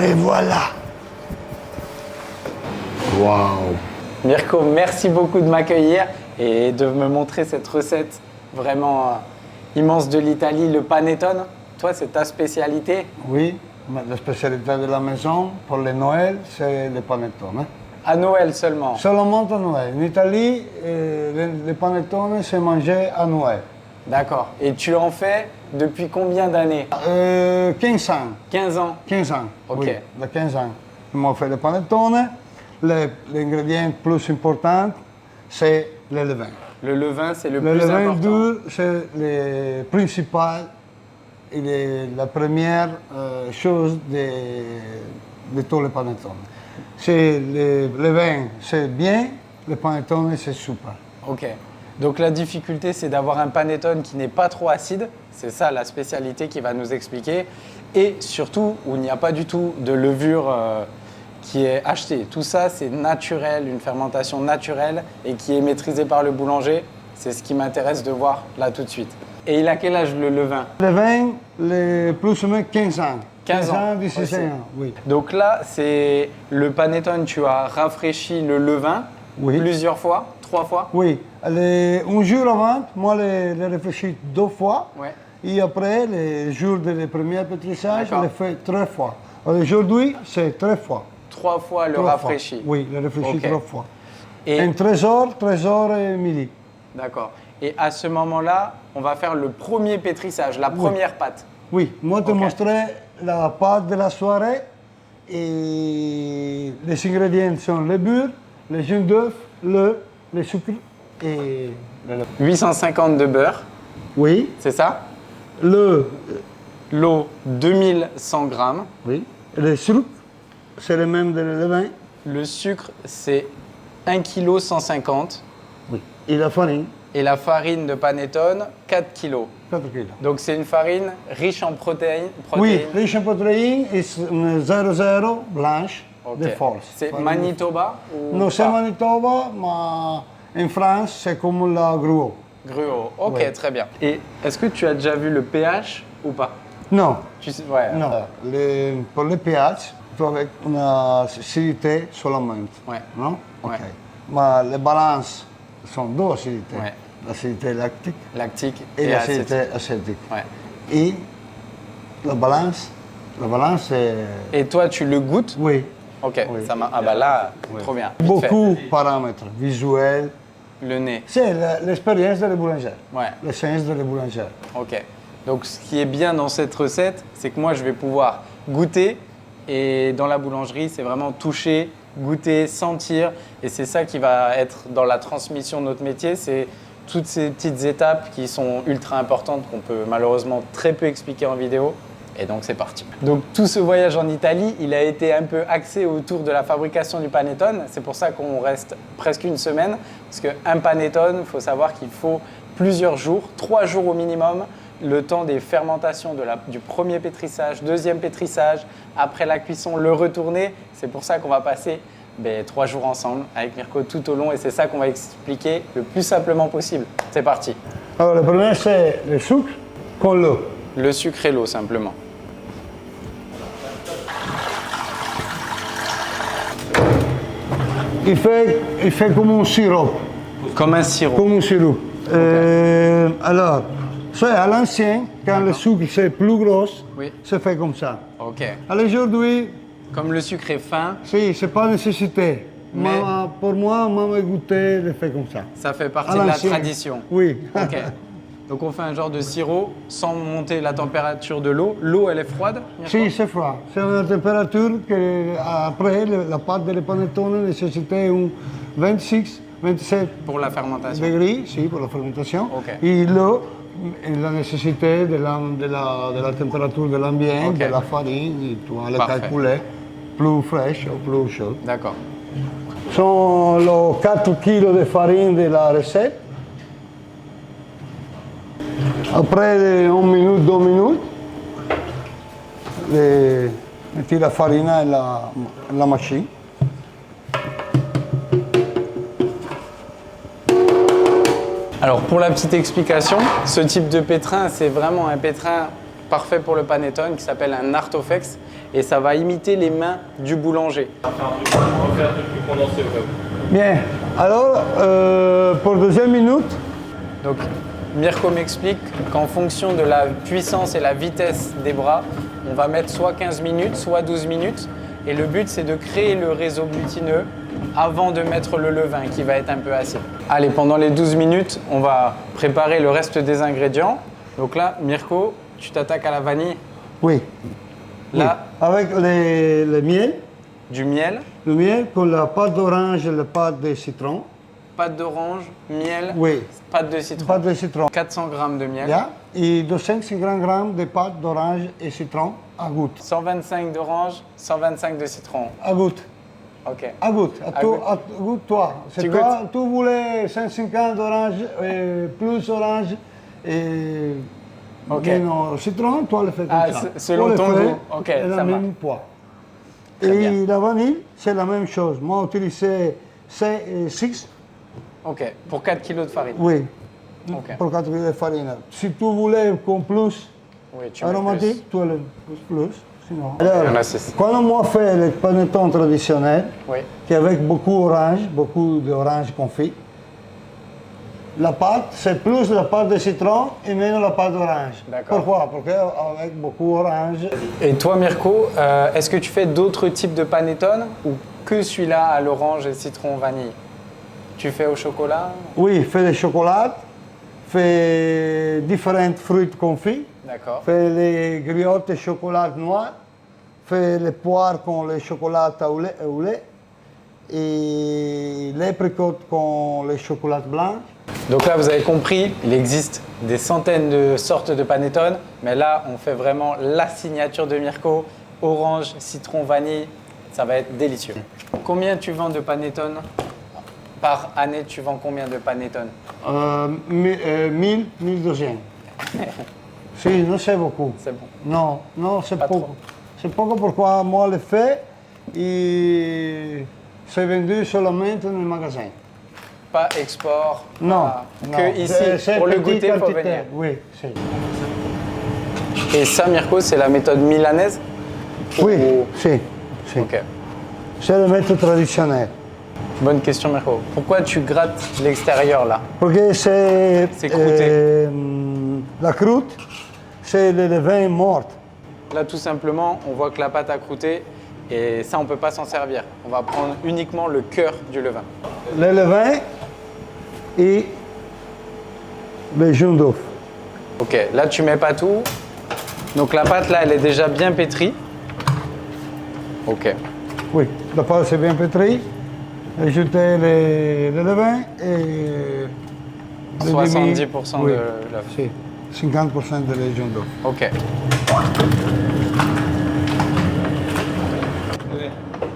Et voilà. Waouh. Mirko, merci beaucoup de m'accueillir et de me montrer cette recette vraiment immense de l'Italie, le panettone. Toi, c'est ta spécialité? Oui, la spécialité de la maison pour le Noël, c'est le panettone. Hein. À Noël seulement? Seulement à Noël. En Italie, le panettone, c'est mangé à Noël. D'accord. Et tu en fais depuis combien d'années? 15 ans. 15 ans? 15 ans. Ok. Oui, de 15 ans. On fait le panettone. L'ingrédient plus important, c'est le levain. Le levain, c'est le Le plus levain important. dur, c'est le principal et la première chose de tout le panettone. Si le levain, c'est bien, le panettone, c'est super. Ok. Donc la difficulté, c'est d'avoir un panettone qui n'est pas trop acide. C'est ça la spécialité qui va nous expliquer. Et surtout, où il n'y a pas du tout de levure qui est achetée. Tout ça, c'est naturel, une fermentation naturelle et qui est maîtrisée par le boulanger. C'est ce qui m'intéresse de voir là tout de suite. Et il a quel âge le levain? Le vin, plus ou moins 15 ans. 15 ans, 16 aussi. ans, oui. Donc là, c'est le panettone, tu as rafraîchi le levain Oui. plusieurs fois, 3 fois? Oui, un jour avant, moi, je l'ai réfléchi 2 fois. Ouais. Et après, le jour de premier pétrissage, je D'accord. l'ai fait 3 fois. Aujourd'hui, c'est 3 fois. 3 fois le 3 rafraîchi? fois. Oui, le réfléchi Ok. 3 fois. Et En 13 heures et midi. d'accord. Et à ce moment-là, on va faire le premier pétrissage, la première pâte. Oui, moi, je te Ok. montrerai la pâte de la soirée. Et les ingrédients sont le beurre, le jaune d'œuf, le sucre et le lait. 850 de beurre, Oui, c'est ça? le, L'eau, 2100 grammes. oui, le sucre, c'est le même de le vin. Le sucre, c'est 1,150 kg. Oui. Et la farine, Et la farine de panettone, 4 kg. 4 kilos. Donc c'est une farine riche en protéines. Oui, riche en protéines et 0,0 blanche Ok. de force. C'est Farine. Manitoba ou Non, c'est pas? Manitoba, mais en France, c'est comme la gruau. Gruau. Ok, Ouais. très bien. Et est-ce que tu as déjà vu le pH ou pas? Non, Tu sais, ouais. non. Pour le pH, tu as avec une acidité seulement. Ouais. Non? Ouais. Ok. Mais les balances sont 2 acidités. Ouais. L'acidité lactique Lactique et et l'acidité acétique. acétique. Ouais. Et la balance c'est... Et toi, tu le goûtes? Oui. Ok, Oui. ça m'a. Ah bah là, trop bien. Vite Beaucoup de paramètres visuels. fait. Le nez. C'est l'expérience de la boulangère. Ouais. L'essence de la boulangère. Ok. Donc ce qui est bien dans cette recette, c'est que moi je vais pouvoir goûter et dans la boulangerie, c'est vraiment toucher, goûter, sentir et c'est ça qui va être dans la transmission de notre métier, c'est toutes ces petites étapes qui sont ultra importantes qu'on peut malheureusement très peu expliquer en vidéo. Et donc c'est parti. Donc tout ce voyage en Italie, il a été un peu axé autour de la fabrication du panettone. C'est pour ça qu'on reste presque une semaine. Parce qu'un panettone, il faut savoir qu'il faut plusieurs jours, 3 jours au minimum, le temps des fermentations du premier pétrissage, deuxième pétrissage, après la cuisson, le retourner. C'est pour ça qu'on va passer 3 jours ensemble avec Mirko tout au long et c'est ça qu'on va expliquer le plus simplement possible. C'est parti. Alors, le premier, c'est le sucre con l'eau. Le sucre et l'eau simplement. Il fait comme un sirop. Comme un sirop. Comme un sirop. Alors, c'est à l'ancien, quand le sucre c'est plus gros, Oui. c'est fait comme ça. Ok. Alors aujourd'hui, Comme le sucre est fin, si, c'est pas nécessité. Mais- Pour moi, maman goûté le fait comme ça. ça fait À partie de la l'ancien. tradition. Oui. Ok. Donc on fait un genre de sirop sans monter la température de l'eau. L'eau, elle est froide, Mirko? Si, c'est froid. C'est une température que, après, la pâte de panettone nécessitait un 26, 27 Pour la fermentation. degrés, si, pour la fermentation. Ok. Et l'eau, la nécessité de la température de l'ambiance, Ok. de la farine, et tu vas le Parfait. calculer, plus fraîche ou plus chaude. D'accord. Sont les 4 kg de farine de la recette. Après 1 minute, 2 minutes, metti la farina e la machine. Alors pour la petite explication, ce type de pétrin, c'est vraiment un pétrin parfait pour le panettone qui s'appelle un Artofex. et ça va imiter les mains du boulanger. On va faire un truc plus condensé au cas où. Bien. Alors, pour deuxième minute, Donc Mirko m'explique qu'en fonction de la puissance et la vitesse des bras, on va mettre soit 15 minutes, soit 12 minutes. Et le but, c'est de créer le réseau glutineux avant de mettre le levain qui va être un peu acide. Allez, pendant les 12 minutes, on va préparer le reste des ingrédients. Donc là, Mirko, tu t'attaques à la vanille. oui. Là, Oui. Avec le miel, du miel, le miel pour la pâte d'orange et la pâte de citron. pâte d'orange, miel, Oui. pâte de citron. Pâte de citron. 400 g de miel, Bien. Et 250 grammes de pâte d'orange et citron à goutte. 125 d'orange, 125 de citron. À goutte. Ok. À goutte. À goutte, toi. C'est Tu toi, tu voulais 150 d'orange, plus orange et Ok. non, citron, toi le fais comme Ah, ça. selon Toi le ton fais, goût. Ok, et ça le marche. même poids. Très Et bien. la vanille, c'est la même chose. Moi, j'ai utilisé 6, Ok. Pour 4 kg de farine. oui, Ok. pour 4 kg de farine. Si tu voulais qu'on plus Oui, tu mets aromatique, tu le plus. Sinon. il y en Alors, a 6. quand on fait le panettone traditionnel, Oui. qui est avec beaucoup d'orange confit, la pâte, c'est plus la pâte de citron et moins la pâte d'orange. D'accord. Pourquoi? Parce qu'avec beaucoup d'orange, Et toi, Mirko, est-ce que tu fais d'autres types de panettone ou que celui-là à l'orange et citron vanille? Tu fais au chocolat? oui, fait le chocolat, fait différents fruits confits, D'accord. fait les griottes de chocolat noir, fait les poires con le chocolat au lait et l'apricot con le chocolat blanc. Donc là, vous avez compris, il existe des centaines de sortes de panettone, mais là, on fait vraiment la signature de Mirko, orange, citron, vanille, ça va être délicieux. Combien tu vends de panettone par année? Tu vends combien de panettone? 1200. Si, non c'est beaucoup. C'est bon. Non, non, c'est Pas beaucoup. trop. C'est beaucoup pourquoi moi le fais et c'est vendu seulement dans le magasin. Pas export, Non, pas- non. que ici. C'est Pour le petite goûter, il faut quantité. venir. Oui, c'est. Et ça, Mirko, c'est la méthode milanaise? Oui, Ou- si, si. Ok. C'est le méthode traditionnel. Bonne question, Mirko. Pourquoi tu grattes l'extérieur là? Parce que c'est. C'est croûté. La croûte, c'est le levain mort. Là, tout simplement, on voit que la pâte a croûté et ça, on ne peut pas s'en servir. On va prendre uniquement le cœur du levain. Le levain et le jaune d'œuf. Ok, là, tu mets pas tout. Donc la pâte, là, elle est déjà bien pétrie. Ok. Oui, la pâte c'est bien pétrie. Ajouter le levain et. le 70% demi- de oui, l'œuf. si, 50% de le jaune d'œuf. Ok.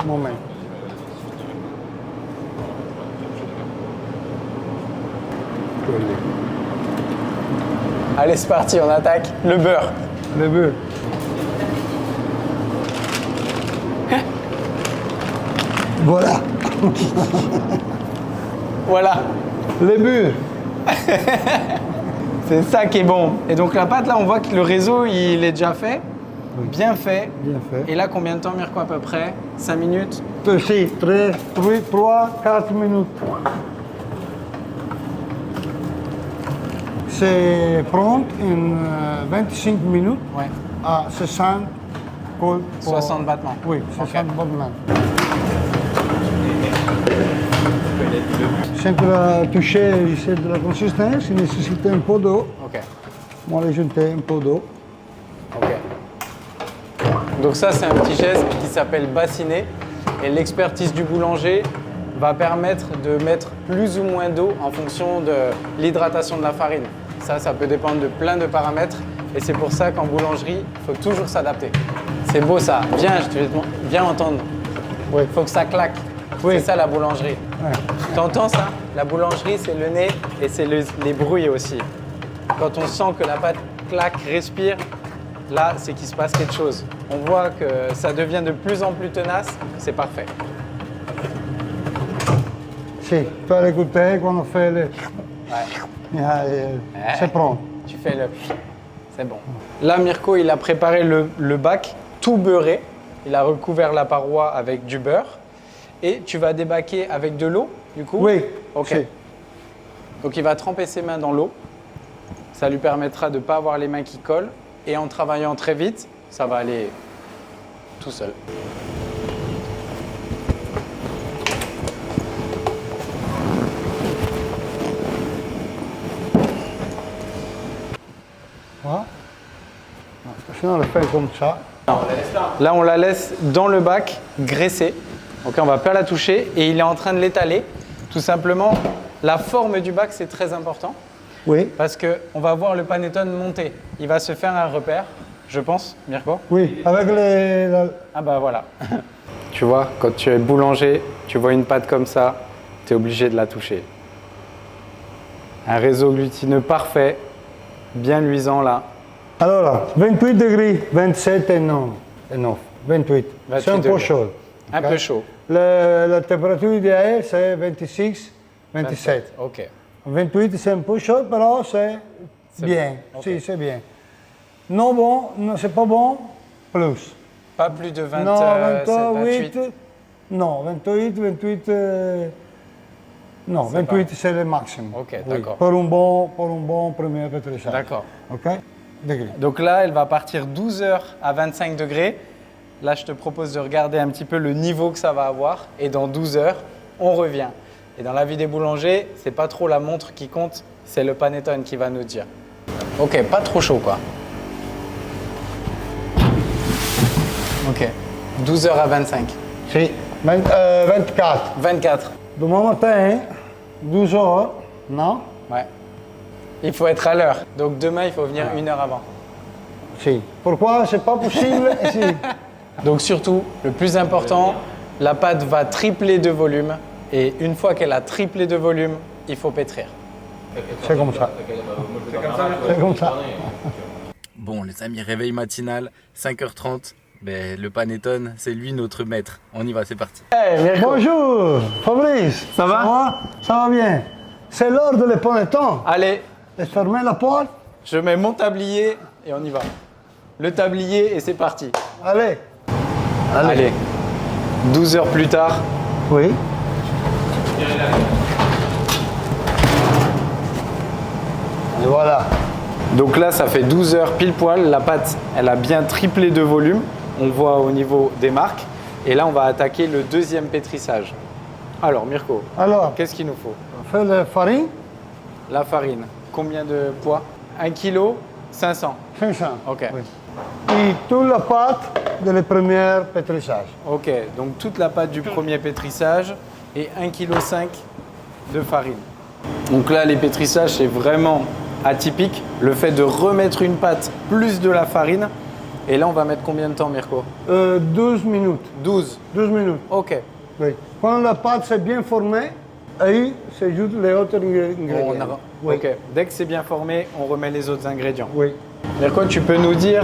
Moment. Allez, c'est parti, on attaque le beurre. Le beurre. Voilà, Voilà, le beurre. c'est ça qui est bon. Et donc la pâte, là, on voit que le réseau, il est déjà fait. Oui. Bien fait. Bien fait. Et là, combien de temps, Mirko, à peu près? 5 minutes? Si, 3, 4 minutes. C'est prêt en 25 minutes Ouais. à 60 pour- 60 battements. Oui, Ok. 60 battements. Si tu as touché ici de la consistance, il nécessite un peu d'eau. Ok. Moi, j'ai ajouté un peu d'eau. Ok. Donc ça, c'est un petit geste qui s'appelle bassiner. Et l'expertise du boulanger va permettre de mettre plus ou moins d'eau en fonction de l'hydratation de la farine. Ça peut dépendre de plein de paramètres. Et c'est pour ça qu'en boulangerie, il faut toujours s'adapter. C'est beau ça. Viens entendre. Oui. Il faut que ça claque. Oui. C'est ça la boulangerie. Ouais. T'entends ça? La boulangerie, c'est le nez et c'est les bruits aussi. Quand on sent que la pâte claque, respire, là, c'est qu'il se passe quelque chose. On voit que ça devient de plus en plus tenace, c'est parfait. Si, tu as écouté quand on fait le. Ouais. C'est prêt. Tu fais le... C'est bon. Là, Mirko, il a préparé le bac tout beurré. il a recouvert la paroi avec du beurre. Et tu vas débaquer avec de l'eau, du coup? Oui. Ok. Si. Donc il va tremper ses mains dans l'eau. Ça lui permettra de ne pas avoir les mains qui collent. Et en travaillant très vite, ça va aller tout seul. Voilà. Sinon, on le fait comme ça. Là, on la laisse dans le bac, graisser. Ok, on ne va pas la toucher. Et il est en train de l'étaler. Tout simplement, la forme du bac, c'est très important. Oui. Parce qu'on va voir le panettone monter. Il va se faire un repère, je pense, Mirko. Oui, avec Ah bah voilà. Tu vois, quand tu es boulanger, tu vois une pâte comme ça, tu es obligé de la toucher. Un réseau glutineux parfait, bien luisant là. Alors, 28 degrés, 27 et 9. 28. C'est un 28 peu degrés. chaud. Un peu chaud. La température idéale, c'est 26, 27. Ok. 28, c'est un peu chaud, mais c'est bien. Ok. Si, c'est bien. Non bon, non, c'est pas bon, plus. Pas plus de 27, Non, 28. 28. Non, 28. Non, C'est 28, c'est le maximum. Ok, Oui, d'accord. pour un bon premier pétrissage. D'accord. OK? Degrés. Donc là, elle va partir 12 heures à 25 degrés. Là, je te propose de regarder un petit peu le niveau que ça va avoir. Et dans 12 heures, on revient. Et dans la vie des boulangers, c'est pas trop la montre qui compte, c'est le panettone qui va nous dire. Ok, pas trop chaud quoi. Ok, 12 heures à 25. Si, 24. 24. Demain matin, 12 heures, non? Ouais. Il faut être à l'heure. Donc demain, il faut venir 1 heure avant. Si. Pourquoi c'est pas possible ici? Donc surtout, le plus important, la pâte va tripler de volume. Et une fois qu'elle a triplé de volume, il faut pétrir. C'est comme ça. C'est comme ça. Bon, les amis, réveil matinal, 5h30. Ben, le panettone, c'est lui notre maître. On y va, c'est parti. Bonjour, Fabrice. Ça va? Ça va bien. C'est l'heure de le panettone. Allez, Et fermer la porte. je mets mon tablier et on y va. Le tablier et c'est parti. Allez. Allez. 12 heures plus tard. Oui. Et voilà. Donc là, ça fait 12 heures pile poil. La pâte, elle a bien triplé de volume. On le voit au niveau des marques. Et là, on va attaquer le deuxième pétrissage. Alors, Mirko, Alors, qu'est-ce qu'il nous faut? on fait la farine, La farine. Combien de poids? 1 kg 500. 500. Ok. Oui. Et toute la pâte de le premier pétrissage. Ok, donc toute la pâte du premier pétrissage et 1,5 kg de farine. Donc là, les pétrissages, c'est vraiment atypique. Le fait de remettre une pâte plus de la farine. Et là, on va mettre combien de temps, Mirko? 12 minutes. 12. 12 minutes. Ok. Oui. Quand la pâte s'est bien formée, aí c'est juste les autres ingrédients. Oui. Ok. Dès que c'est bien formé, on remet les autres ingrédients. Oui. Mirko, tu peux nous dire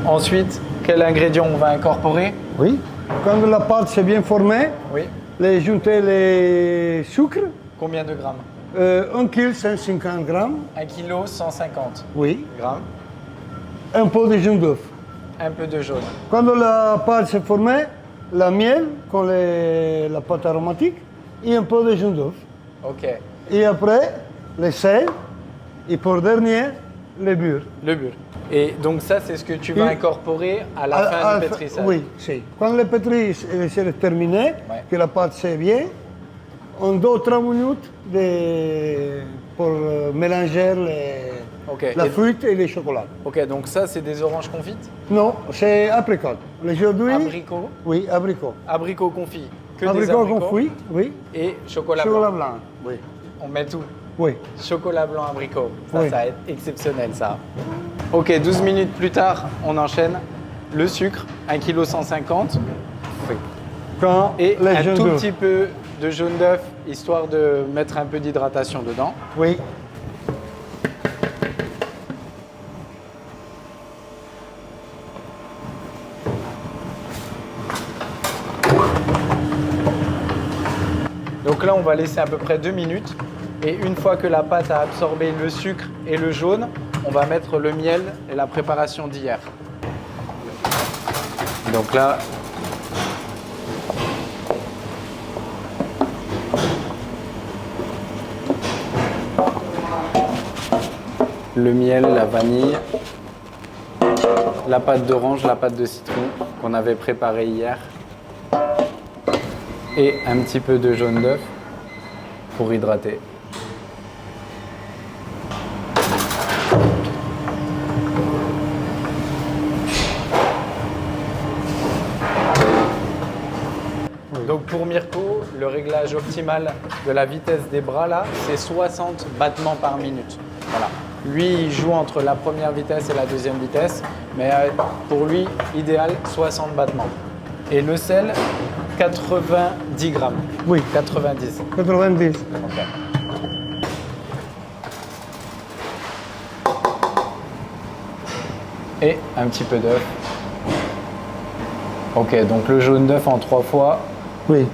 ensuite quel ingrédient on va incorporer? Oui. Quand la pâte s'est bien formée, Oui. les junter les sucres, Combien de grammes? 1 kg 150 grammes. 1 kg 150 Oui. grammes. Un peu de jaune d'œuf. Un peu de jaune. Quand la pâte s'est formée, la miel, comme la pâte aromatique, et un peu de jaune d'œuf. Ok. Et après, le sel, et pour dernier, le beurre. Le beurre. Et donc ça, c'est ce que tu vas Et- incorporer à la fin du pétrissage. Oui, si. Quand le pétrissage est terminé, Ouais. que la pâte c'est bien, on donne 3 minutes pour mélanger Ok. la Et- fruite et le chocolat. Ok, donc ça, c'est des oranges confites? Non, c'est apricot. Aujourd'hui, Abricot? oui, abricot. Abricot confit. Que des Abricot abricots. confit, oui. Et chocolat, Chocolat blanc. blanc, oui. On met tout. Oui. Chocolat blanc abricot. Ça, Oui. ça va être exceptionnel, ça. Ok, 12 minutes plus tard, on enchaîne le sucre, 1 kg 150. Oui. Quand Et les un jaunes tout d'œufs. petit peu de jaune d'œuf, histoire de mettre un peu d'hydratation dedans. Oui. Donc là, on va laisser à peu près 2 minutes. Et une fois que la pâte a absorbé le sucre et le jaune, on va mettre le miel et la préparation d'hier. Donc là, le miel, la vanille, la pâte d'orange, la pâte de citron qu'on avait préparée hier et un petit peu de jaune d'œuf pour hydrater. Donc pour Mirko, le réglage optimal de la vitesse des bras là, c'est 60 battements par minute. Voilà. Lui, il joue entre la première vitesse et la deuxième vitesse, mais pour lui, idéal 60 battements. Et le sel, 90 grammes. Oui. 90. 90. Ok. Et un petit peu d'œuf. Ok, donc le jaune d'œuf en 3 fois. Oui.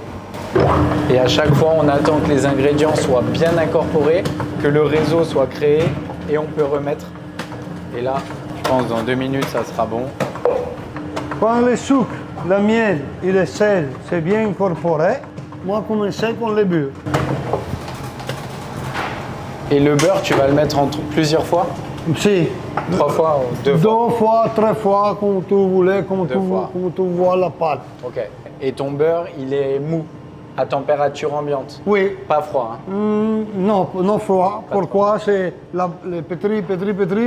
Et à chaque fois, on attend que les ingrédients soient bien incorporés, que le réseau soit créé et on peut remettre. Et là, je pense dans 2 minutes, ça sera bon. Quand le sucre, le miel et le sel c'est bien incorporé, moi commencer avec le beurre. Et le beurre, tu vas le mettre en plusieurs fois? Si. 3 fois ou 2 fois? 2 fois, 3 fois, comme tu voulais, comme Deux fois. tu vois la pâte. Ok. Et ton beurre, il est mou, à température ambiante? Oui. Pas froid, hein? Non, non froid. Pourquoi? C'est le pétri,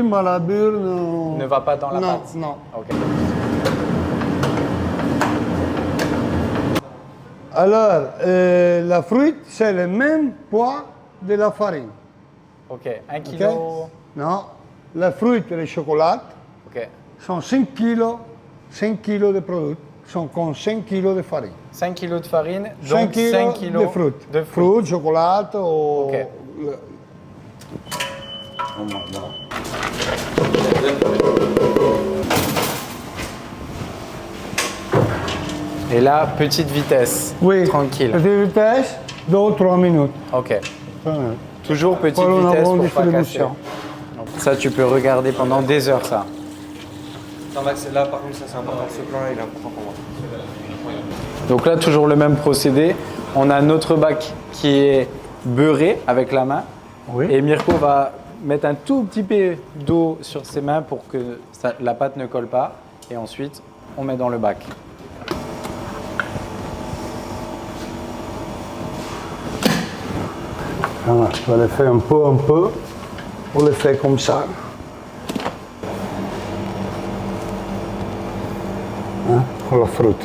mais la beurre Ne va pas dans la non, pâte? Non. Ok. Alors, la fruit, c'est le même poids de la farine. Ok. 1 kilo. Ok? Non, la fruit et le chocolat Ok. sont 5 kilos de produits, sont comme 5 kilos de farine. 5 kilos de farine, 5 donc 5 kilos de fruits. de fruits. Fruits, chocolat ou... Ok. Et là, petite vitesse. Oui, Tranquille. petite vitesse, 2 ou 3 minutes. Ok. Voilà. Toujours petite Pour une vitesse bonne pour pas casser. distribution. Donc, ça, tu peux regarder pendant des heures, ça. Non, Max, là par contre, ça c'est important. Ce plan-là, il est important pour moi. Donc là, toujours le même procédé. On a notre bac qui est beurré avec la main. Oui. Et Mirko va mettre un tout petit peu d'eau sur ses mains pour que la pâte ne colle pas. Et ensuite, on met dans le bac. Voilà, je vais le faire un peu. On le fait comme ça. Hein, pour la fruit.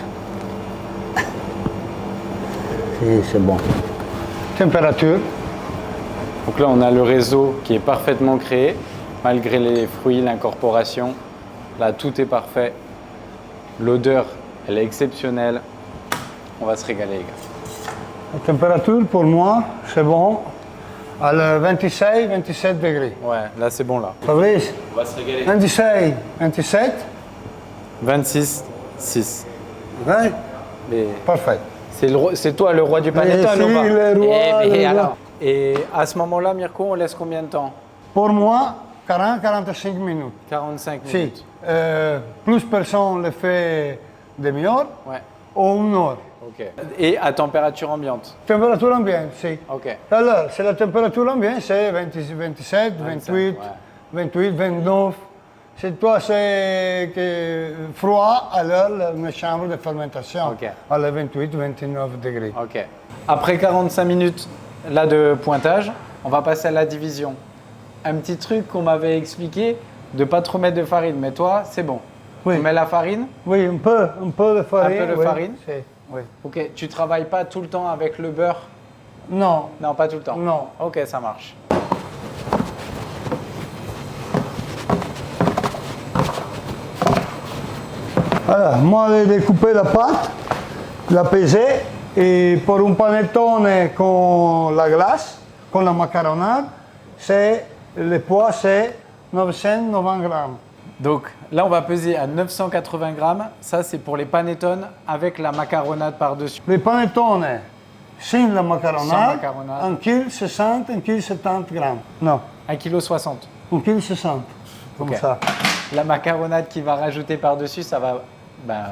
Si, c'est bon. Température. Donc là, on a le réseau qui est parfaitement créé, malgré les fruits, l'incorporation. Là, tout est parfait. L'odeur, elle est exceptionnelle. On va se régaler, les gars. La température, pour moi, c'est bon. À 26-27 degrés. Ouais, là, c'est bon, là. Fabrice, On va se régaler. 26, 27. 26, 6. Ouais, Les... parfait. C'est toi le roi du panettone si, ou pas? le roi, Eh ben, le roi. alors. Et à ce moment-là, Mirko, on laisse combien de temps? Pour moi, 40-45 minutes. 45 Si, minutes. plus personne le fait demi-heure Ouais, ou 1 heure. ok. Et à température ambiante? Température ambiante, si. Ok. Alors, c'est la température ambiante, c'est 27, 25, 28, 28, 29. Si toi c'est froid, alors une chambre de fermentation Ok. à 28, 29 degrés. Ok. Après 45 minutes là de pointage, on va passer à la division. Un petit truc qu'on m'avait expliqué, de pas trop mettre de farine, mais toi, c'est bon. Oui. On met la farine. Oui, un peu de farine. Un peu de oui, farine. si, oui. Ok. Tu travailles pas tout le temps avec le beurre? Non, Non, pas tout le temps. non. Ok, ça marche. Alors, moi, j'ai découpé la pâte, la pesé, et pour un panettone con la glace, con la macaronade, le poids c'est 990 grammes. Donc là, on va peser à 980 grammes. Ça, c'est pour les panettones avec la macaronade par-dessus. Le panettone sans la macaronade, Sans macaronade. 1 kg 60, 1 kg 70 grammes. Non, 1,60 kg. 1 kg 60, comme Ok. ça. La macaronade qui va rajouter par-dessus, ça va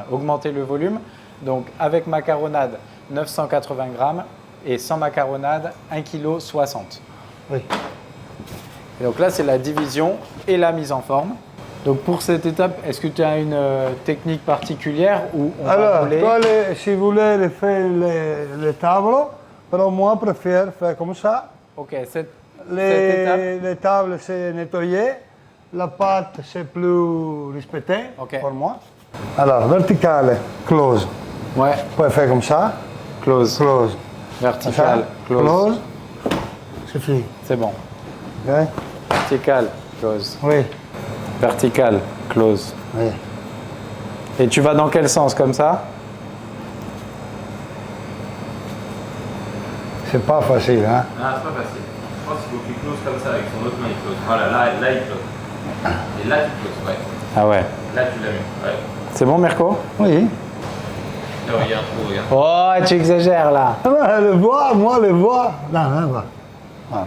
augmenter le volume. Donc avec macaronade, 980 grammes et sans macaronade, 1,60 kg. Oui. Et donc là, c'est la division et la mise en forme. Donc pour cette étape, est-ce que tu as une technique particulière où on va Alors, rouler? toi, si vous voulez faire les tableaux, mais moi, je préfère faire comme ça. Ok, cette étape. Les tables, c'est nettoyé. La pâte, c'est plus respecté Ok. pour moi. Alors, verticale, close. Ouais, Vous pouvez faire comme ça. close. Close. Vertical, Ça, close. C'est fini. C'est bon. Ok? Vertical, close. Oui. Vertical, close. Oui. Et tu vas dans quel sens comme ça? C'est pas facile, hein? Ah, c'est pas facile. Je pense qu'il faut qu'il close comme ça avec son autre main, il close. Voilà, là il close. Et là tu closes, ouais. Ah ouais. Là tu l'as mis, ouais. C'est bon, Mirko? Oui. Là, il y a un trou, regarde. Oh, tu exagères là. Ah, le bois, moi, le bois. Non, non, va. Voilà.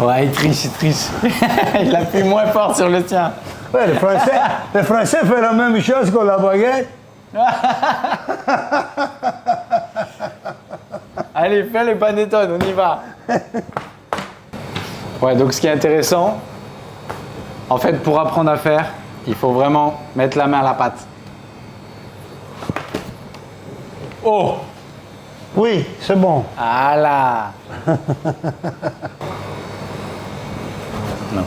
Ouais, il triche, il triche. Il a fait moins fort sur le tien. Ouais, les Français font la même chose que la baguette. Allez, fais le panettone, on y va. Ouais, donc ce qui est intéressant, en fait, pour apprendre à faire, il faut vraiment mettre la main à la pâte. Oh! Oui, c'est bon. Ah là! Non.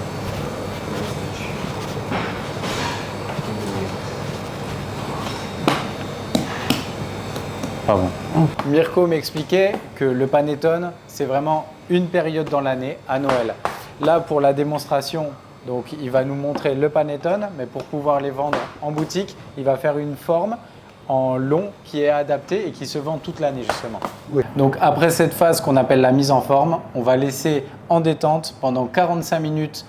Pardon. Mirko m'expliquait que le panettone, c'est vraiment une période dans l'année, à Noël. Là, pour la démonstration, donc il va nous montrer le panettone, mais pour pouvoir les vendre en boutique, il va faire une forme en long qui est adaptée et qui se vend toute l'année justement. Oui. Donc après cette phase qu'on appelle la mise en forme, on va laisser en détente pendant 45 minutes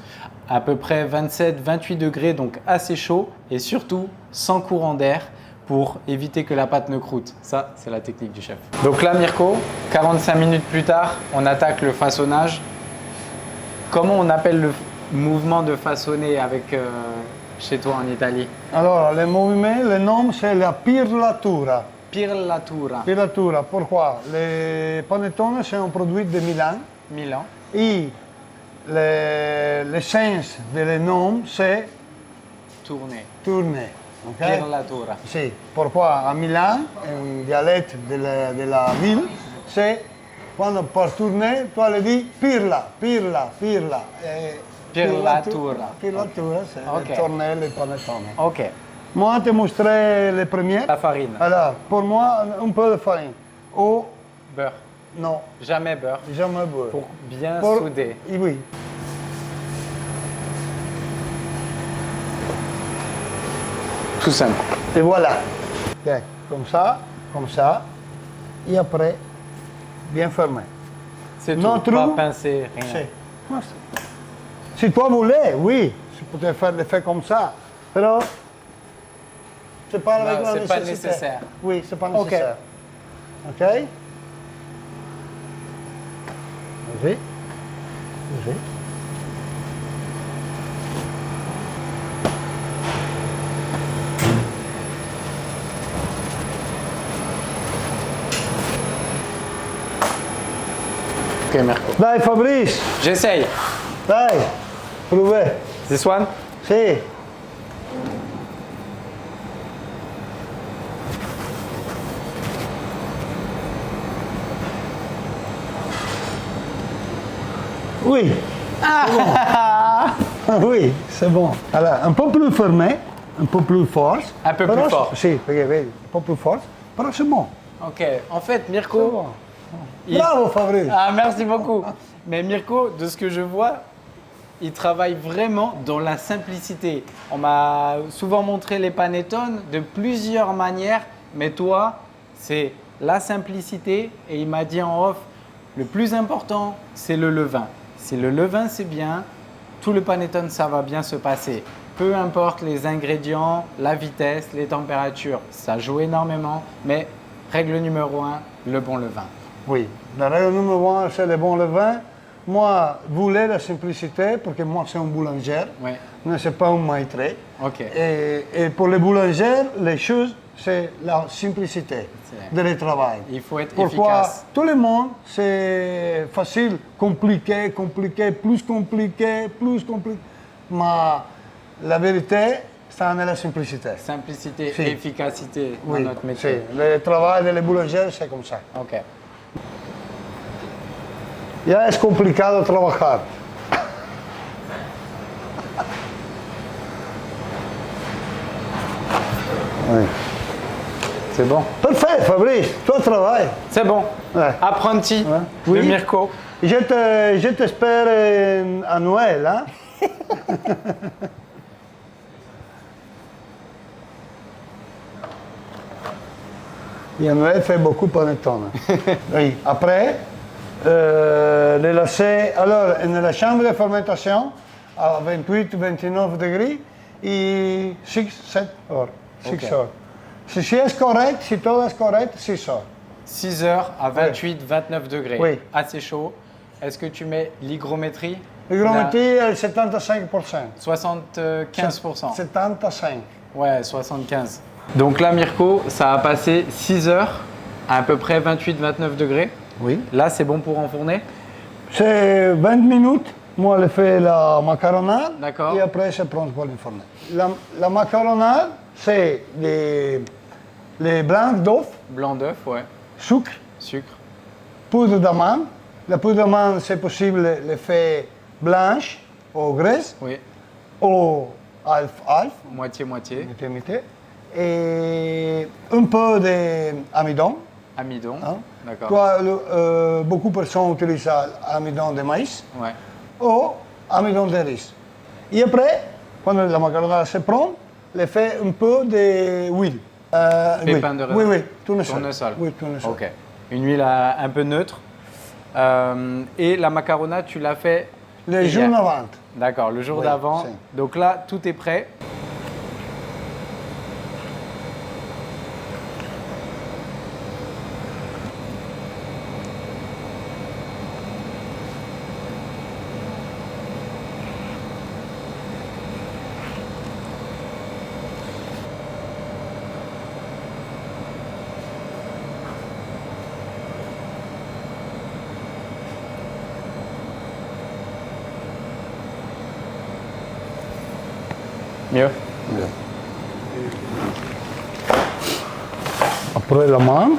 à peu près 27-28 degrés, donc assez chaud et surtout sans courant d'air pour éviter que la pâte ne croûte. Ça, c'est la technique du chef. Donc là, Mirko, 45 minutes plus tard, on attaque le façonnage. Comment on appelle le mouvement de façonner avec chez toi en Italie? Alors, le mouvement, le nom, c'est la pirlatura. Pirlatura. Pirlatura, pourquoi? Les panettones, c'est un produit de Milan. Milan. Et l'essence de nom, c'est Tourner. tourner. Ok? Pirlatura. Si, pourquoi? À Milan, un dialecte de la ville, c'est quand pour tourner, tu le dis pirla, pirla, pirla. Et Pirlatura. Pirlatura, c'est Ok. le tourner, le panettone. Ok. Moi, je te montrerai les premiers. La farine. Alors, pour moi, un peu de farine. Ou, Beurre. non, Jamais beurre. jamais beurre. Pour bien Pour- souder. Oui. Tout simple. Et voilà. Bien, comme ça, et après, bien fermé. C'est Non, tout. trou. Pas pincer, rien. Si toi voulais, oui, tu peux faire l'effet comme ça. Mais c'est pas Non, avec la c'est pas nécessité. nécessaire. Oui, c'est pas Ok. nécessaire. Ok? Vas-y. Vas-y. Ok, Mirko. Dai Fabrice, J'essaye. dai, prouvez. This one? Si. Oui. Oui, c'est bon. Alors, un peu plus fermé, un peu plus fort. Un peu plus Però- fort. Si, perché vedi, un peu plus fort. Però c'est bon. Ok. En fait, C'est Mirko. bon. il- Bravo Fabrice. Ah, merci beaucoup. Mais Mirko, de ce que je vois, il travaille vraiment dans la simplicité. On m'a souvent montré les panettones de plusieurs manières, mais toi, c'est la simplicité. Et il m'a dit en off, le plus important, c'est le levain. Si le levain c'est bien, tout le panettone, ça va bien se passer. Peu importe les ingrédients, la vitesse, les températures, ça joue énormément. Mais règle numéro 1, le bon levain. Oui, la règle numéro 1, c'est le bon levain. moi, voulais la simplicité, parce que moi, c'est un boulanger, Ouais. mais ce n'est pas un maître. Ok. Et pour les boulangers, les choses, c'est la simplicité C'est- de le travail. Il faut être Pourquoi efficace. tout le monde, c'est facile, compliqué, plus compliqué. Mais la vérité, c'est dans la simplicité. Simplicité Si. et efficacité dans Oui, notre métier. si. Le travail des boulangers, c'est comme ça. Ok. Ya es complicado trabajar. Oui. C'est bon. Parfait, Fabrice, toi travaille. C'est bon. Ouais. Apprenti Ouais. de Oui. Mirko. Je t'espère à Noël. Hein? Et à Noël, fait beaucoup de panettone. Oui. Après, les laisser alors, dans la chambre de fermentation à 28-29 degrés et 6-7 heures. 6 Ok. heures. Si c'est correct, si tout est correct, 6 heures. 6 heures à 28-29 degrés. Oui. Assez chaud. Est-ce que tu mets l'hygrométrie? L'hygrométrie, 75%. 75%. 75. Ouais, 75. Donc là, Mirko, ça a passé 6 heures à peu près 28-29 degrés. Oui. Là, c'est bon pour enfourner? C'est 20 minutes. Moi, je fais la macaronade. D'accord. Et après, je prends pour l'informer. La macaronade, c'est les blancs d'œuf, Blanc d'œuf, ouais. sucre, Sucre. poudre d'amande. La poudre d'amande, c'est possible de le faire blanche ou graisse Oui. ou half-half. Moitié-moitié. Mété. Et un peu d'amidon. Amidon. Hein? D'accord. Beaucoup de personnes utilisent amidon de maïs Ouais. ou amidon de riz. Et après, quand la macaronade se prend, le fait un peu d'huile. Pépins de raisin. Oui, tournesol. Tournesol. Oui, tournesol. Ok. Une huile un peu neutre. Et la macaronade, tu l'as fait Les hier. jours avant. D'accord, le jour Oui, d'avant. si. Donc là, tout est prêt. Mieux. Après la main,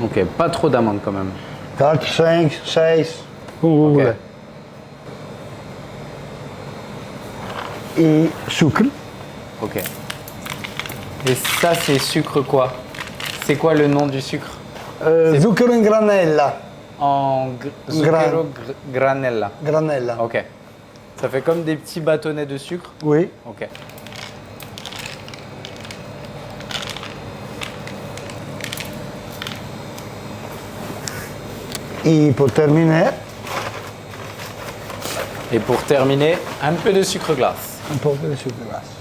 Ok, pas trop d'amandes quand même. 4, 5, 6, comme vous voulez. Et sucre. Ok. Et ça, c'est sucre quoi? C'est quoi le nom du sucre? Zucchero in granella. En zucchero granella. Granella. Ok. Ça fait comme des petits bâtonnets de sucre. Oui. Ok. Et pour terminer, Et pour terminer, un peu de sucre glace. un peu de sucre glace.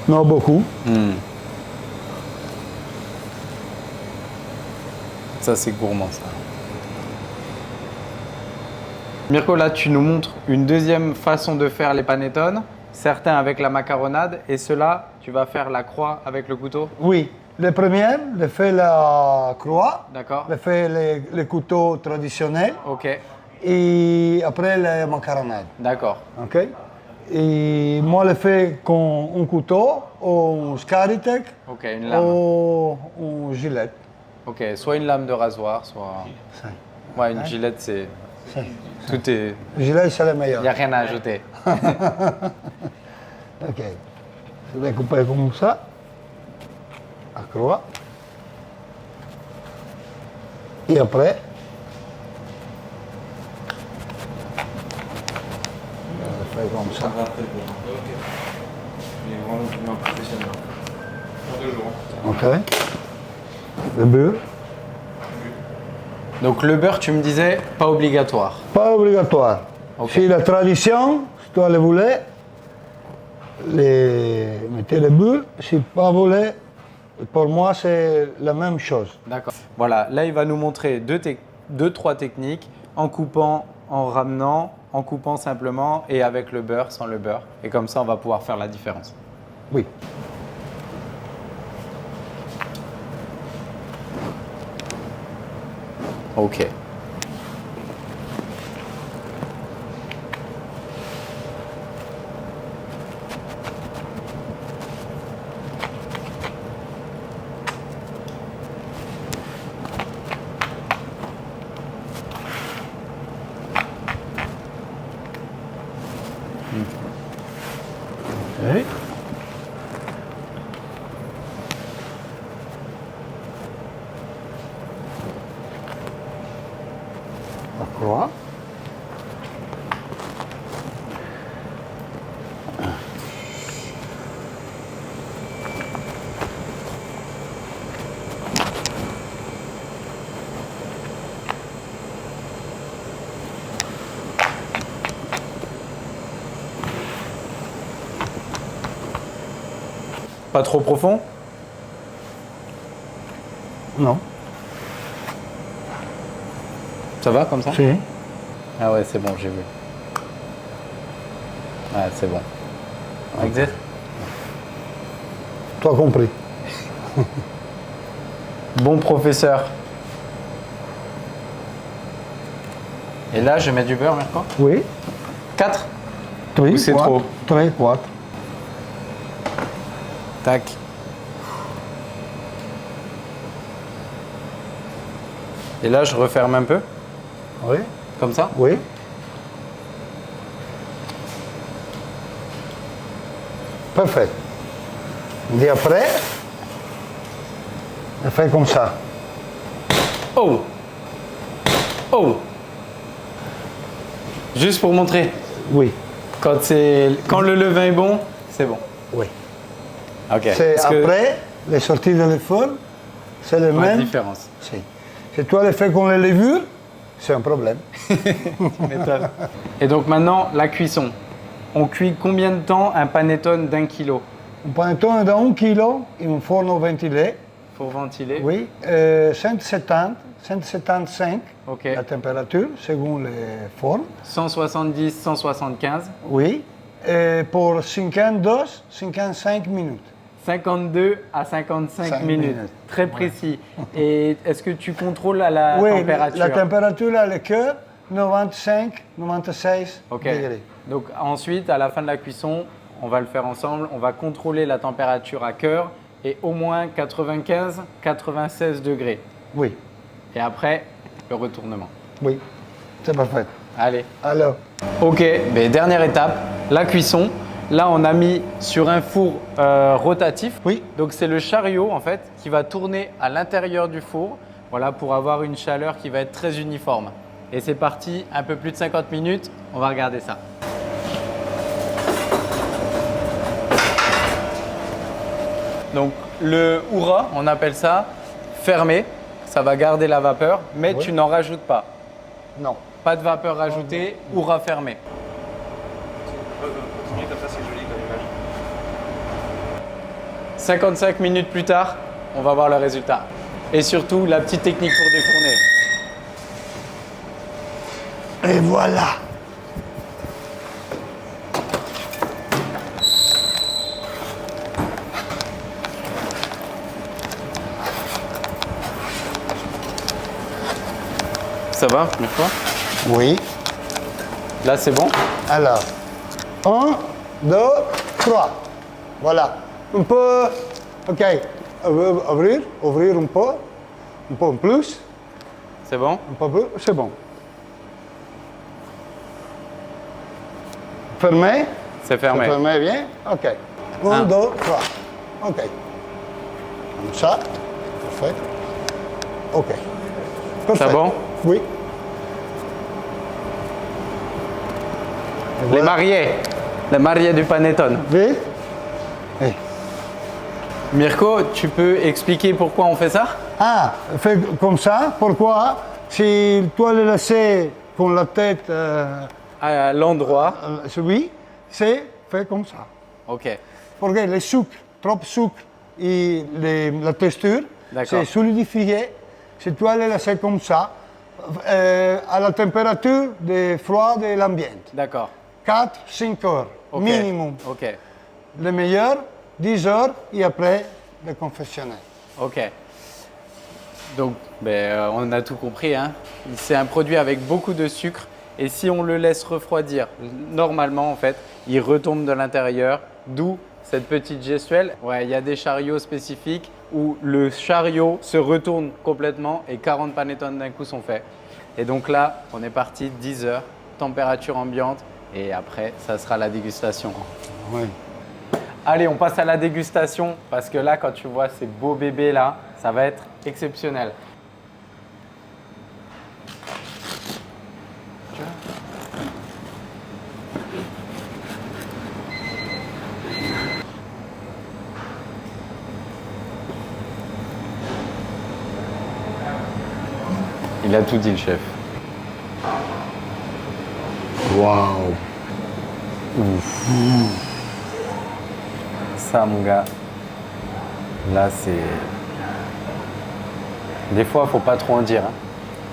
Non beaucoup. Ça, c'est gourmand, ça. Mirko, là, tu nous montres une deuxième façon de faire les panettones. Certains avec la macaronade et ceux-là, tu vas faire la croix avec le couteau. Oui. Le premier, je fais la croix. D'accord. Je fais le couteau traditionnel. Ok. Et après, la macaronade. D'accord. OK? Et moi, je fais avec un couteau, ou un Scaritech, Ok, une lame. ou un gilet. Ok, soit une lame de rasoir, soit. Ça. Ouais, une gilette, c'est. Ça. Tout est. Le gilet, c'est le Il meilleur. n'y a rien à ajouter. OK. Je vais couper comme ça. La croix. Et après, je fais comme ça. OK. Le beurre. Donc le beurre, tu me disais, pas obligatoire. Pas obligatoire. Ok. Si la tradition, toi le voulais, mettez les bulles. Si pas voulez, pour moi, c'est la même chose. D'accord. Voilà, là, il va nous montrer deux, trois techniques en coupant, en ramenant, en coupant simplement et avec le beurre, sans le beurre. Et comme ça, on va pouvoir faire la différence. Oui. Ok. Ok. La croix. Pas trop profond? Non. Ça va comme ça? Si. Ah ouais, c'est bon, j'ai vu. Ah, c'est bon. Exit. Tu as compris. Bon professeur. Et là, je mets du beurre, Mirko? Oui. 4? Oui. Ou c'est trop? 3, 4. Tac. Et là, je referme un peu, Oui. comme ça. Oui. Parfait. Et après, on fait comme ça. Oh! Oh! Juste pour montrer. Oui. Quand le levain est bon, c'est bon. Oui. Ok. C'est Parce que- après, les sorties de l'effort, c'est le pas de même. différence. Si. Si toi le fais comme les levures, c'est un problème. Méthode. Et donc maintenant, la cuisson. On cuit combien de temps un panettone d'1 kilo? Un panettone de 1 kg, in un forno ventilé, Pour ventiler. oui, 170, 175 Ok. la température, selon les formes, 170, 175. oui, et pour 52, 55 minutes. 52 à 55 5 minutes. minutes. Très précis. Et est-ce que tu contrôles à la Oui, température? la température à le cœur, 95, 96 Ok. degrés. Donc ensuite, à la fin de la cuisson, on va le faire ensemble. On va contrôler la température à cœur et au moins 95, 96 degrés. Oui, Et après, le retournement. oui, c'est parfait. Allez. Alors, Ok, mais dernière étape, la cuisson. Là, on a mis sur un four rotatif. oui, Donc c'est le chariot en fait qui va tourner à l'intérieur du four, voilà, pour avoir une chaleur qui va être très uniforme. Et c'est parti, un peu plus de 50 minutes, on va regarder ça. Donc le hura, on appelle ça fermé, ça va garder la vapeur, mais Oui. tu n'en rajoutes pas. non. Pas de vapeur rajoutée, hura fermé. Continuez comme ça, c'est joli comme image. 55 minutes plus tard, on va voir le résultat. Et surtout, la petite technique pour défourner. Et voilà. Ça va, Mirko? Oui. Là, c'est bon? Alors, 1, 2, 3. Voilà. Un peu. Ok. Ouvrir un peu en plus. C'est bon? Un peu plus. C'est bon. Fermez. C'est fermé. Fermez bien. Ok. 1, Un. 2, 3. Ok. Comme ça. Parfait. Ok. Parfait. C'est bon? Oui. Et voilà. Les mariés du panettone. Vite. Et. Mirko, tu peux expliquer pourquoi on fait ça? Ah, fait comme ça. Pourquoi? Si toi le laisses con la tête, À l'endroit. oui, c'est fait comme ça. Ok, Parce que le sucre, trop de sucre et la texture, D'accord. c'est solidifié. Si tu allais laisser comme ça, à la température de froid de l'ambiance, d'accord. 4-5 heures Ok. minimum. Ok, Le meilleur, 10 heures et après le confectionnel. ok. Donc, on a tout compris, hein. C'est un produit avec beaucoup de sucre et si on le laisse refroidir, normalement, en fait, il retombe de l'intérieur, d'où cette petite gestuelle. Ouais, il y a des chariots spécifiques où le chariot se retourne complètement et 40 panettone d'un coup sont faits. Et donc là, on est parti 10 heures, température ambiante et après, ça sera la dégustation. Oui. Allez, on passe à la dégustation parce que là, quand tu vois ces beaux bébés là, ça va être exceptionnel. Il a tout dit, le chef. Waouh. Ça, mon gars, là, c'est... Des fois, faut pas trop en dire, hein.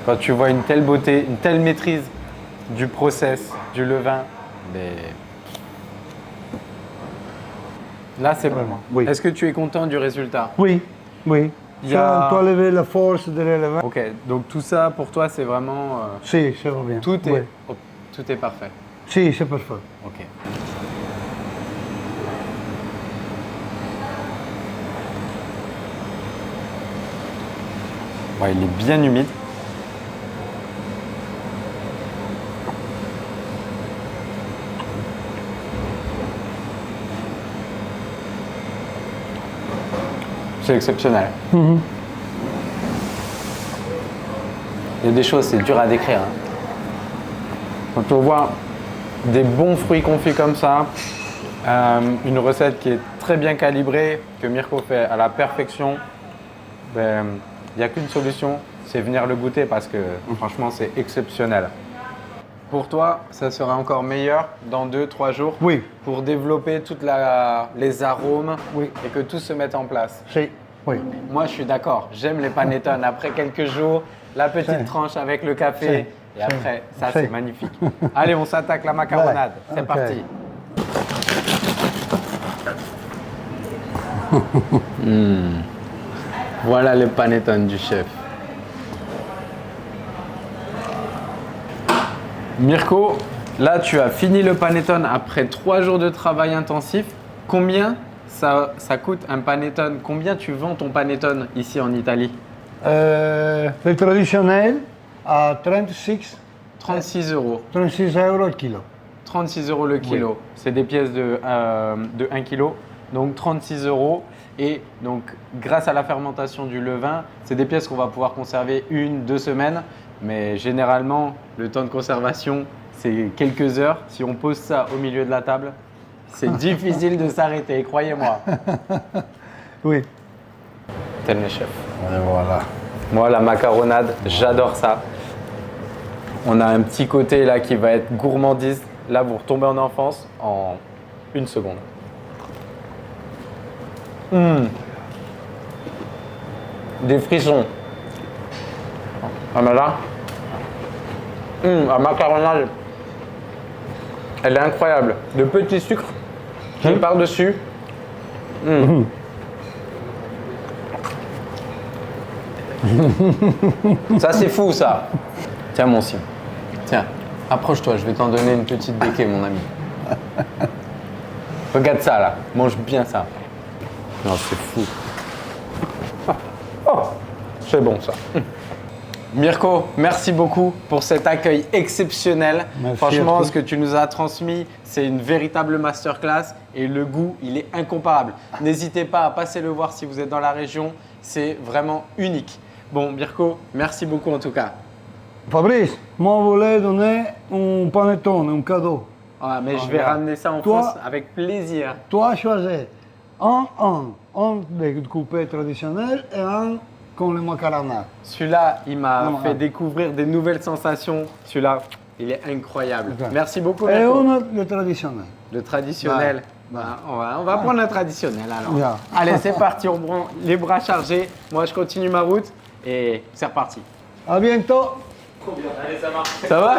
Quand tu vois une telle beauté, une telle maîtrise du process, du levain, mais... Là, c'est vraiment. Oui. Est-ce que tu es content du résultat? Oui, oui. Il y a- Tu as levé la force de l'élément. Ok, donc tout ça, pour toi, c'est vraiment... Si, ça va bien. tout est... Oui. oh, tout est parfait. Si, c'est parfait. Ok. Ouais, il est bien humide. C'est exceptionnel. Il y a des choses, c'est dur à décrire, hein. Quand on voit des bons fruits confits comme ça, une recette qui est très bien calibrée, que Mirko fait à la perfection, ben, il n'y a qu'une solution, c'est venir le goûter parce que franchement, c'est exceptionnel. Pour toi, ça sera encore meilleur dans 2-3 jours Oui. pour développer tous les arômes Oui. et que tout se mette en place. Si, oui. Moi, je suis d'accord. J'aime les panettone. Après quelques jours, la petite Si. tranche avec le café. Et après, ça, Si. c'est magnifique. Allez, on s'attaque la macaronade. Ouais. C'est Ok. parti. Voilà les panettone du chef. Mirko, là, tu as fini le panettone après 3 jours de travail intensif. Combien ça coûte un panettone? Combien tu vends ton panettone ici en Italie? Le traditionnel à 36 €. 36 euros le kilo. 36 € le kilo. C'est des pièces de 1 kg, donc 36 €. Et donc, grâce à la fermentation du levain, c'est des pièces qu'on va pouvoir conserver 1-2 semaines. Mais généralement, le temps de conservation, c'est quelques heures. Si on pose ça au milieu de la table, c'est difficile de s'arrêter, croyez-moi. Oui. Tel le chef. Et voilà. Moi, la macaronade, j'adore ça. On a un petit côté là qui va être gourmandise. Là, vous retombez en enfance en 1 seconde. Des frissons. Ah, mais là, la macaronade, elle est incroyable. Le petit sucre qui est par-dessus. Ça, c'est fou, ça. Tiens, mon Sim. Tiens, approche-toi, je vais t'en donner une petite béquée, mon ami. Regarde ça, là. Mange bien ça. Non, c'est fou. Oh, c'est bon, ça. Mirko, merci beaucoup pour cet accueil exceptionnel. Merci Franchement, à toi. ce que tu nous as transmis, c'est une véritable masterclass et le goût, il est incomparable. N'hésitez pas à passer le voir si vous êtes dans la région, c'est vraiment unique. Bon, Mirko, merci beaucoup en tout cas. Fabrice, moi, je voulais donner un panettone, un cadeau. Ah, mais je vais regarde. ramener ça en Toi- France avec plaisir. Toi, choisis un de coupé traditionnel et un con le macarona. Celui-là, il m'a Non, fait non. découvrir des nouvelles sensations. Celui-là, il est incroyable. Ok. Merci beaucoup, Et Mirko. un le traditionnel. Le traditionnel. Bah, on va prendre le traditionnel alors. Bien. Allez, c'est parti, on prend les bras chargés. Moi, je continue ma route et c'est reparti. À bientôt. Ça va?